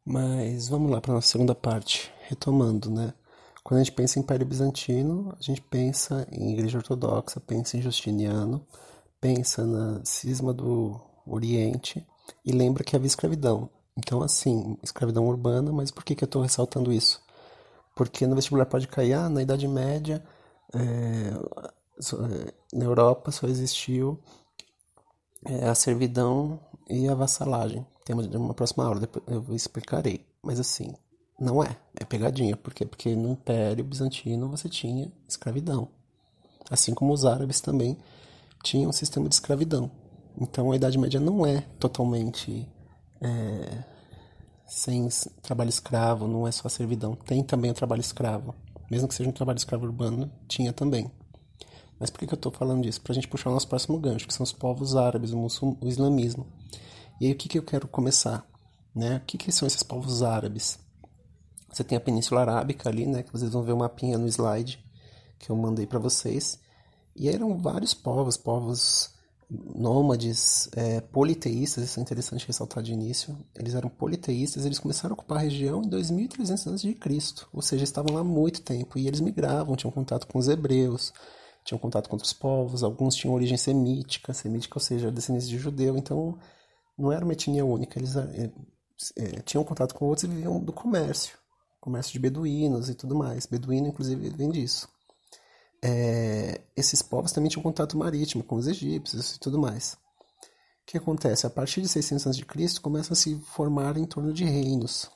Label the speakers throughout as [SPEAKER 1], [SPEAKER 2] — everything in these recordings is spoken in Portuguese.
[SPEAKER 1] Mas vamos lá para a nossa segunda parte, retomando, né? Quando a gente pensa em Império Bizantino, a gente pensa em Igreja Ortodoxa, pensa em Justiniano, pensa na cisma do Oriente e lembra que havia escravidão. Então, assim, escravidão urbana, mas por que eu estou ressaltando isso? Porque no vestibular pode cair, na Idade Média, na Europa só existiu a servidão e a vassalagem. Temos uma próxima aula, depois eu explicarei. Mas assim, não é. É pegadinha. Por quê? Porque no Império Bizantino você tinha escravidão. Assim como os árabes também tinham um sistema de escravidão. Então a Idade Média não é totalmente sem trabalho escravo, não é só servidão. Tem também o trabalho escravo. Mesmo que seja um trabalho escravo urbano, tinha também. Mas por que eu estou falando disso? Para a gente puxar o nosso próximo gancho, que são os povos árabes, o islamismo. E aí o que eu quero começar? Né? O que são esses povos árabes? Você tem a Península Arábica ali, né? Que vocês vão ver o mapinha no slide que eu mandei para vocês. E eram vários povos nômades, politeístas, isso é interessante ressaltar de início. Eles eram politeístas, eles começaram a ocupar a região em 2300 a.C., ou seja, estavam lá há muito tempo, e eles migravam, tinham contato com os hebreus, tinham contato com outros povos, alguns tinham origem semítica, ou seja, descendentes de judeu, então não era uma etnia única, eles tinham contato com outros e viviam do comércio de beduínos e tudo mais. Beduíno, inclusive, vem disso. Esses povos também tinham contato marítimo com os egípcios e tudo mais. O que acontece? A partir de 600 a.C. começam a se formar em torno de reinos,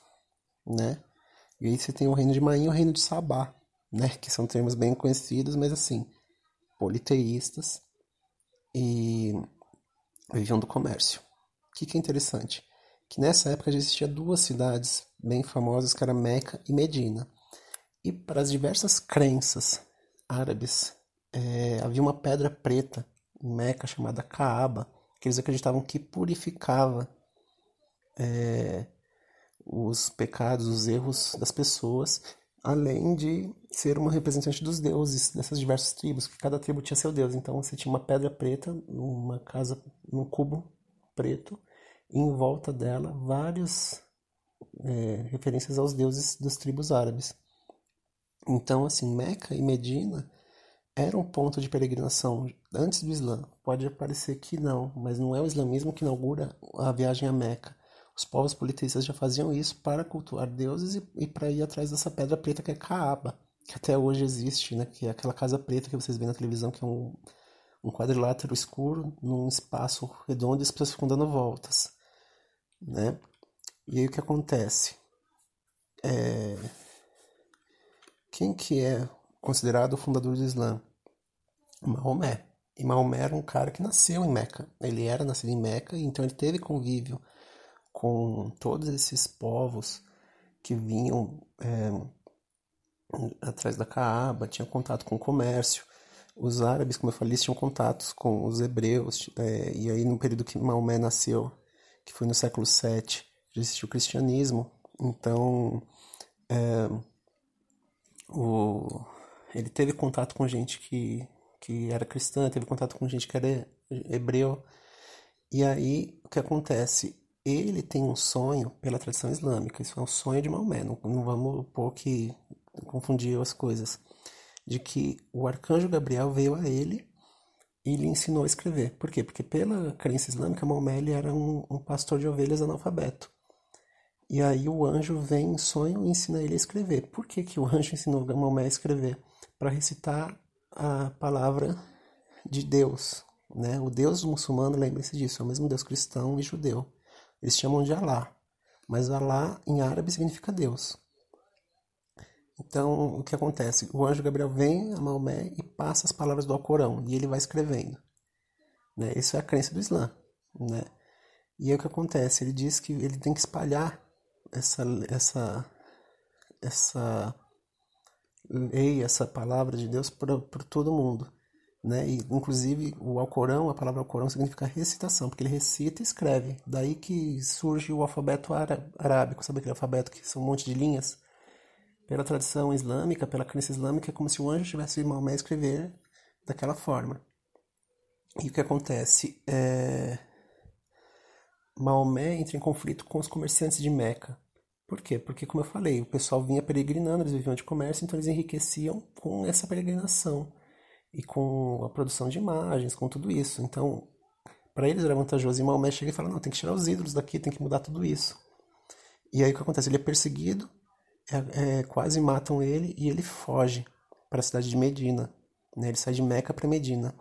[SPEAKER 1] né? E aí você tem o reino de Maim e o reino de Sabá, né? Que são termos bem conhecidos, mas assim, politeístas e viviam do comércio. O que é interessante? Que nessa época já existia duas cidades bem famosas, que era Meca e Medina. E para as diversas crenças árabes, havia uma pedra preta em Meca chamada Kaaba, que eles acreditavam que purificava os pecados, os erros das pessoas, além de ser uma representante dos deuses dessas diversas tribos, que cada tribo tinha seu deus. Então você tinha uma pedra preta numa casa, num cubo preto, e em volta dela várias referências aos deuses das tribos árabes. Então, assim, Meca e Medina era um ponto de peregrinação antes do Islã. Pode parecer que não, mas não é o islamismo que inaugura a viagem a Meca. Os povos politeístas já faziam isso para cultuar deuses e para ir atrás dessa pedra preta que é Kaaba, que até hoje existe, né? Que é aquela casa preta que vocês veem na televisão, que é um quadrilátero escuro num espaço redondo e as pessoas ficam dando voltas, né? E aí o que acontece? Quem que é considerado o fundador do Islã? Maomé. E Maomé era um cara que nasceu em Meca. Ele era nascido em Meca, então ele teve convívio com todos esses povos que vinham atrás da Caaba, tinha contato com o comércio. Os árabes, como eu falei, tinham contatos com os hebreus. E aí, no período que Maomé nasceu, que foi no século VII, já existiu o cristianismo. Então, o, ele teve contato com gente que era cristã, teve contato com gente que era hebreu. E aí, o que acontece? Ele tem um sonho pela tradição islâmica, isso é um sonho de Maomé, não vamos pôr que confundir as coisas, de que o arcanjo Gabriel veio a ele e lhe ensinou a escrever. Por quê? Porque pela crença islâmica, Maomé ele era um pastor de ovelhas analfabeto. E aí o anjo vem em sonho e ensina ele a escrever. Por que, que o anjo ensinou Maomé a escrever? Para recitar a palavra de Deus, né? O Deus muçulmano, lembre-se disso, é o mesmo Deus cristão e judeu. Eles chamam de Alá, mas Alá em árabe significa Deus. Então, o que acontece? O anjo Gabriel vem a Maomé e passa as palavras do Alcorão, e ele vai escrevendo, né? Isso é a crença do Islã, né? E aí o que acontece? Ele diz que ele tem que espalhar essa, essa, essa lei, essa palavra de Deus por todo mundo, né? E, inclusive, o Alcorão, a palavra Alcorão significa recitação, porque ele recita e escreve. Daí que surge o alfabeto arábico, sabe aquele alfabeto que são um monte de linhas? Pela tradição islâmica, pela crença islâmica, é como se o anjo tivesse Maomé escrever daquela forma. E o que acontece? Maomé entra em conflito com os comerciantes de Meca. Por quê? Porque, como eu falei, o pessoal vinha peregrinando, eles viviam de comércio, então eles enriqueciam com essa peregrinação e com a produção de imagens, com tudo isso. Então, para eles era vantajoso. E Maomé chega e fala: não, tem que tirar os ídolos daqui, tem que mudar tudo isso. E aí o que acontece? Ele é perseguido, quase matam ele e ele foge para a cidade de Medina. Né? Ele sai de Meca para Medina.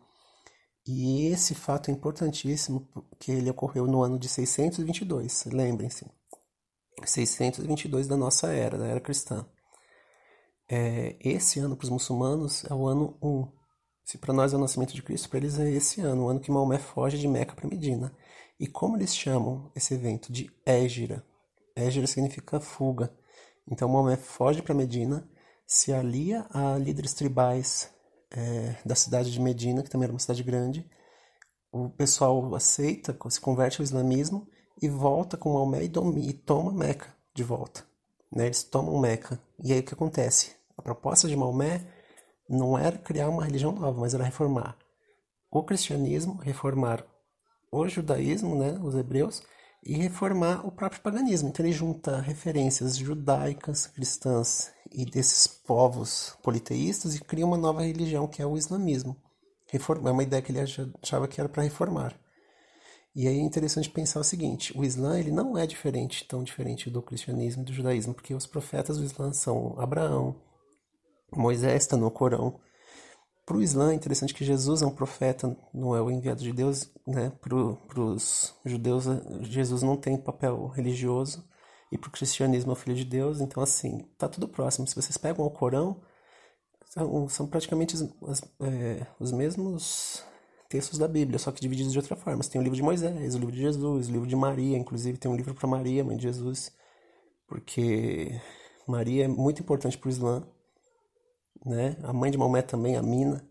[SPEAKER 1] E esse fato é importantíssimo, porque ele ocorreu no ano de 622, lembrem-se. 622 da nossa era, da era cristã. Esse ano para os muçulmanos é o ano 1. Se para nós é o nascimento de Cristo, para eles é esse ano, o ano que Maomé foge de Meca para Medina. E como eles chamam esse evento? De Hégira. Hégira significa fuga. Então Maomé foge para Medina, se alia a líderes tribais da cidade de Medina, que também era uma cidade grande. O pessoal aceita, se converte ao islamismo e volta com Maomé e toma Meca de volta. Né? Eles tomam Meca. E aí o que acontece? A proposta de Maomé não era criar uma religião nova, mas era reformar o cristianismo, reformar o judaísmo, né, os hebreus, e reformar o próprio paganismo. Então ele junta referências judaicas, cristãs e desses povos politeístas e cria uma nova religião que é o islamismo. É uma ideia que ele achava que era para reformar. E aí é interessante pensar o seguinte: o Islã ele não é tão diferente do cristianismo e do judaísmo, porque os profetas do Islã são Abraão, Moisés está no Corão. Para o Islã é interessante que Jesus é um profeta, não é o enviado de Deus, né? Para os judeus, Jesus não tem papel religioso, e para o cristianismo é o Filho de Deus, então assim, tá tudo próximo. Se vocês pegam o Corão, são praticamente os mesmos textos da Bíblia, só que divididos de outra forma. Você tem o livro de Moisés, o livro de Jesus, o livro de Maria, inclusive tem um livro para Maria, mãe de Jesus, porque Maria é muito importante para o Islã, né? A mãe de Maomé também, Amina.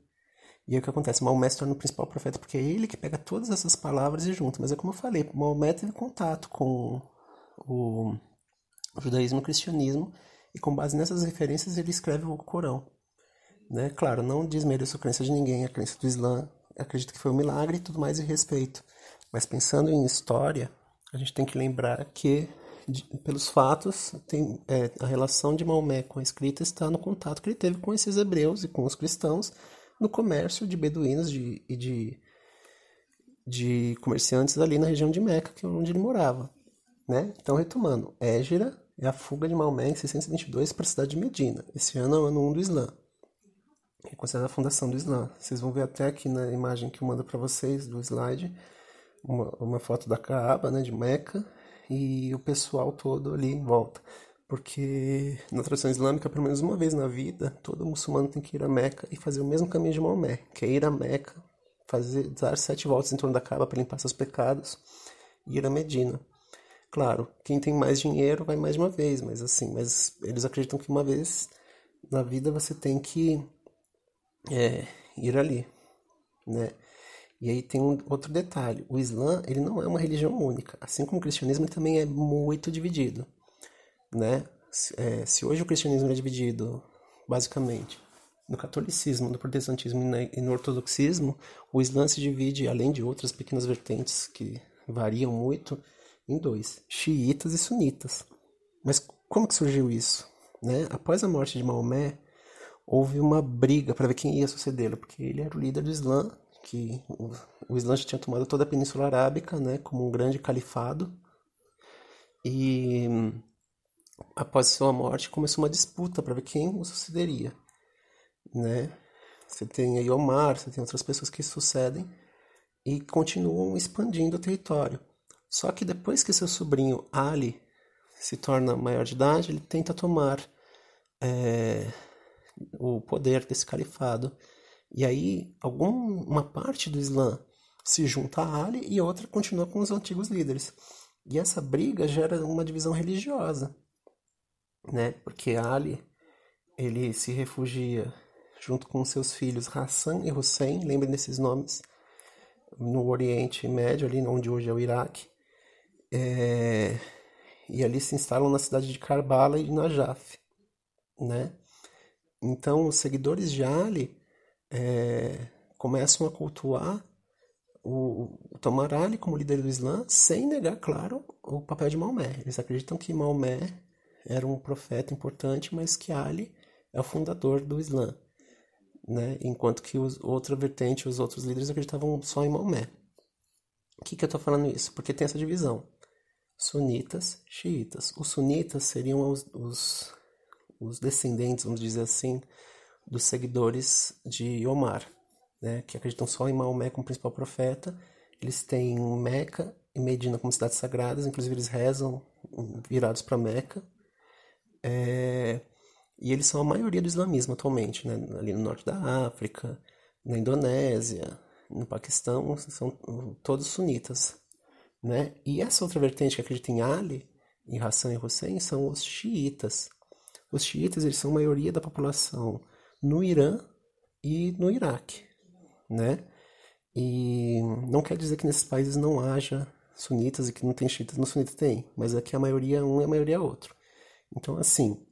[SPEAKER 1] E aí o que acontece? Maomé se torna o principal profeta porque é ele que pega todas essas palavras e junta. Mas é como eu falei, Maomé teve contato com o judaísmo e o cristianismo e com base nessas referências ele escreve o Corão. Né? Claro, não desmereço a crença de ninguém, a crença do Islã, acredito que foi um milagre e tudo mais e respeito. Mas pensando em história, a gente tem que lembrar que, pelos fatos, a relação de Maomé com a escrita está no contato que ele teve com esses hebreus e com os cristãos no comércio de beduínos e de comerciantes ali na região de Meca, que é onde ele morava. Né? Então, retomando, Hégira é a fuga de Maomé em 622 para a cidade de Medina. Esse ano é o ano 1 do Islã. É considerada a fundação do Islã. Vocês vão ver até aqui na imagem que eu mando para vocês do slide uma foto da Kaaba, né, de Meca, e o pessoal todo ali em volta. Porque na tradição islâmica, pelo menos uma vez na vida, todo muçulmano tem que ir a Meca e fazer o mesmo caminho de Maomé, que é ir a Meca, dar 7 voltas em torno da Kaaba para limpar seus pecados e ir a Medina. Claro, quem tem mais dinheiro vai mais de uma vez, mas eles acreditam que uma vez na vida você tem que ir ali, né? E aí tem outro detalhe: o Islã ele não é uma religião única, assim como o cristianismo ele também é muito dividido, né? Se hoje o cristianismo é dividido basicamente no catolicismo, no protestantismo e no ortodoxismo, o Islã se divide, além de outras pequenas vertentes que variam muito, em dois: xiitas e sunitas. Mas como que surgiu isso? Né? Após a morte de Maomé, houve uma briga para ver quem ia sucedê-lo, porque ele era o líder do Islã, que o Islã já tinha tomado toda a Península Arábica, né, como um grande califado, e após sua morte começou uma disputa para ver quem o sucederia, né? Você tem aí Omar, você tem outras pessoas que sucedem e continuam expandindo o território. Só que depois que seu sobrinho Ali se torna maior de idade, ele tenta tomar o poder desse califado. E aí, uma parte do Islã se junta a Ali e a outra continua com os antigos líderes. E essa briga gera uma divisão religiosa, né? Porque Ali, ele se refugia junto com seus filhos Hassan e Hussein, lembrem desses nomes, no Oriente Médio, ali onde hoje é o Iraque. E ali se instalam na cidade de Karbala e de Najaf, né? Então, os seguidores de Ali começam a cultuar tomar Ali como líder do Islã, sem negar, claro, o papel de Maomé. Eles acreditam que Maomé era um profeta importante, mas que Ali é o fundador do Islã, né? Enquanto que outra vertente, os outros líderes acreditavam só em Maomé. Por que eu estou falando isso? Porque tem essa divisão. Sunitas, xiitas. Os sunitas seriam os descendentes, vamos dizer assim, dos seguidores de Omar, né, que acreditam só em Maomé como principal profeta. Eles têm Meca e Medina como cidades sagradas, inclusive eles rezam virados para Meca. E eles são a maioria do islamismo atualmente, né, ali no norte da África, na Indonésia, no Paquistão, são todos sunitas. Né? E essa outra vertente que acredita em Ali, em Hassan e Hussein, são os xiitas. Os xiitas, eles são a maioria da população no Irã e no Iraque, né? E não quer dizer que nesses países não haja sunitas e que não tem xiitas, no sunita tem, mas aqui a maioria é um e a maioria é outro. Então, assim,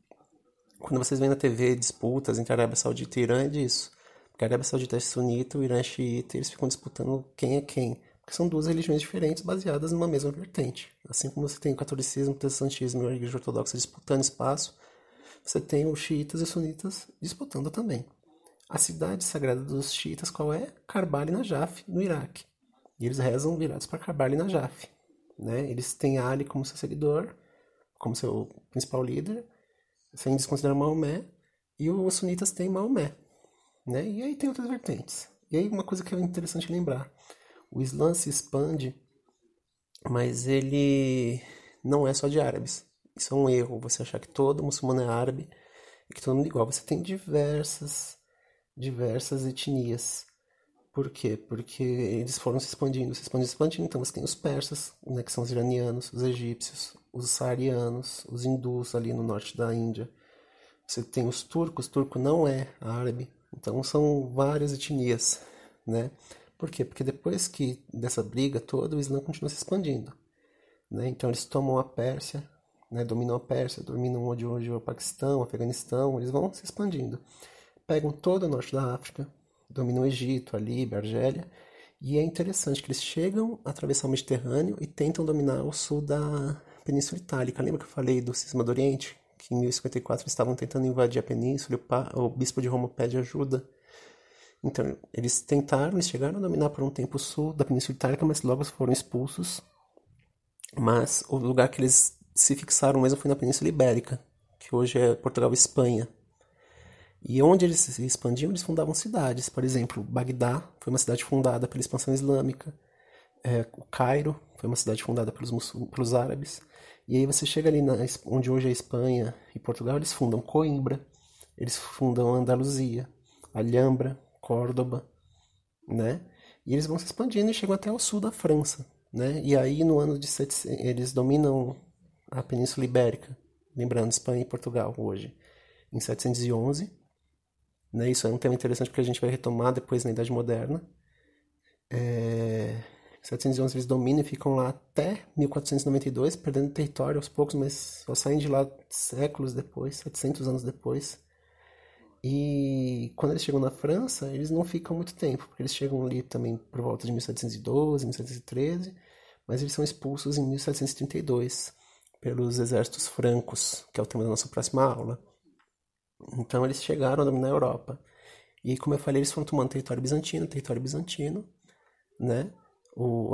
[SPEAKER 1] quando vocês veem na TV disputas entre a Arábia Saudita e Irã, é disso. Porque a Arábia Saudita é sunita, o Irã é xiita, e eles ficam disputando quem é quem. Porque são duas religiões diferentes baseadas numa mesma vertente. Assim como você tem o catolicismo, o protestantismo e a igreja ortodoxa disputando espaço, você tem os xiitas e os sunitas disputando também. A cidade sagrada dos xiitas qual é? Karbala e Najaf, no Iraque. E eles rezam virados para Karbala e Najaf. Né? Eles têm Ali como seu seguidor, como seu principal líder, sem desconsiderar Maomé, e os sunitas têm Maomé. Né? E aí tem outras vertentes. E aí uma coisa que é interessante lembrar. O Islã se expande, mas ele não é só de árabes. Isso é um erro, você achar que todo muçulmano é árabe e que todo mundo é igual. Você tem diversas etnias. Por quê? Porque eles foram se expandindo, se expandindo, se expandindo. Então você tem os persas, né, que são os iranianos, os egípcios, os saarianos, os hindus ali no norte da Índia. Você tem os turcos, turco não é árabe. Então são várias etnias, né? Por quê? Porque depois que dessa briga toda, o Islã continua se expandindo. Né? Então eles tomam a Pérsia, né? Dominam a Pérsia, dominam onde hoje é o Paquistão, o Afeganistão, eles vão se expandindo. Pegam todo o norte da África, dominam o Egito, a Líbia, a Argélia, e é interessante que eles chegam a atravessar o Mediterrâneo e tentam dominar o sul da Península Itálica. Lembra que eu falei do Cisma do Oriente? Que em 1054 eles estavam tentando invadir a península e o bispo de Roma pede ajuda. Então, eles tentaram, eles chegaram a dominar por um tempo o sul da Península Itálica, mas logo foram expulsos. Mas o lugar que eles se fixaram mesmo foi na Península Ibérica, que hoje é Portugal e Espanha. E onde eles se expandiam, eles fundavam cidades. Por exemplo, Bagdá foi uma cidade fundada pela expansão islâmica. O Cairo foi uma cidade fundada pelos árabes. E aí você chega ali onde hoje é a Espanha e Portugal, eles fundam Coimbra, eles fundam Andaluzia, Alhambra, Córdoba, né? E eles vão se expandindo e chegam até o sul da França, né? E aí no ano de 700, eles dominam a Península Ibérica, lembrando Espanha e Portugal hoje, em 711, né? Isso é um tema interessante porque a gente vai retomar depois na Idade Moderna. Em 711 eles dominam e ficam lá até 1492, perdendo território aos poucos, mas só saem de lá séculos depois, 700 anos depois. E quando eles chegam na França, eles não ficam muito tempo, porque eles chegam ali também por volta de 1712, 1713, mas eles são expulsos em 1732 pelos exércitos francos, que é o tema da nossa próxima aula. Então eles chegaram a dominar a Europa. E como eu falei, eles foram tomando território bizantino, né?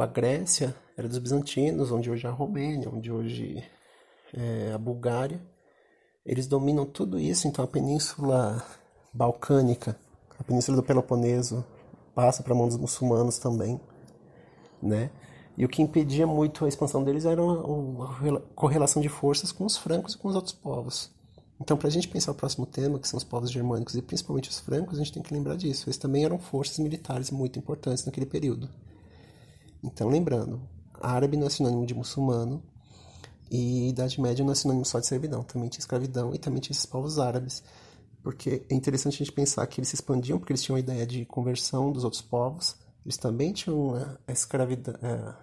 [SPEAKER 1] A Grécia era dos bizantinos, onde hoje é a Romênia, onde hoje é a Bulgária. Eles dominam tudo isso, então a Península Balcânica, a Península do Peloponeso, passa para a mão dos muçulmanos também, né? E o que impedia muito a expansão deles era a correlação de forças com os francos e com os outros povos. Então, para a gente pensar o próximo tema, que são os povos germânicos e principalmente os francos, a gente tem que lembrar disso. Eles também eram forças militares muito importantes naquele período. Então, lembrando, árabe não é sinônimo de muçulmano, e Idade Média não é sinônimo só de servidão, também tinha escravidão e também tinha esses povos árabes. Porque é interessante a gente pensar que eles se expandiam porque eles tinham a ideia de conversão dos outros povos, eles também tinham a escravidão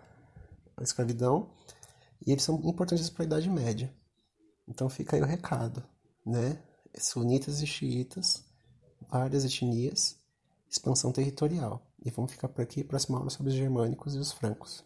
[SPEAKER 1] e eles são importantes para a Idade Média. Então fica aí o recado, né? Sunitas e xiitas, várias etnias, expansão territorial. E vamos ficar por aqui, próxima aula sobre os germânicos e os francos.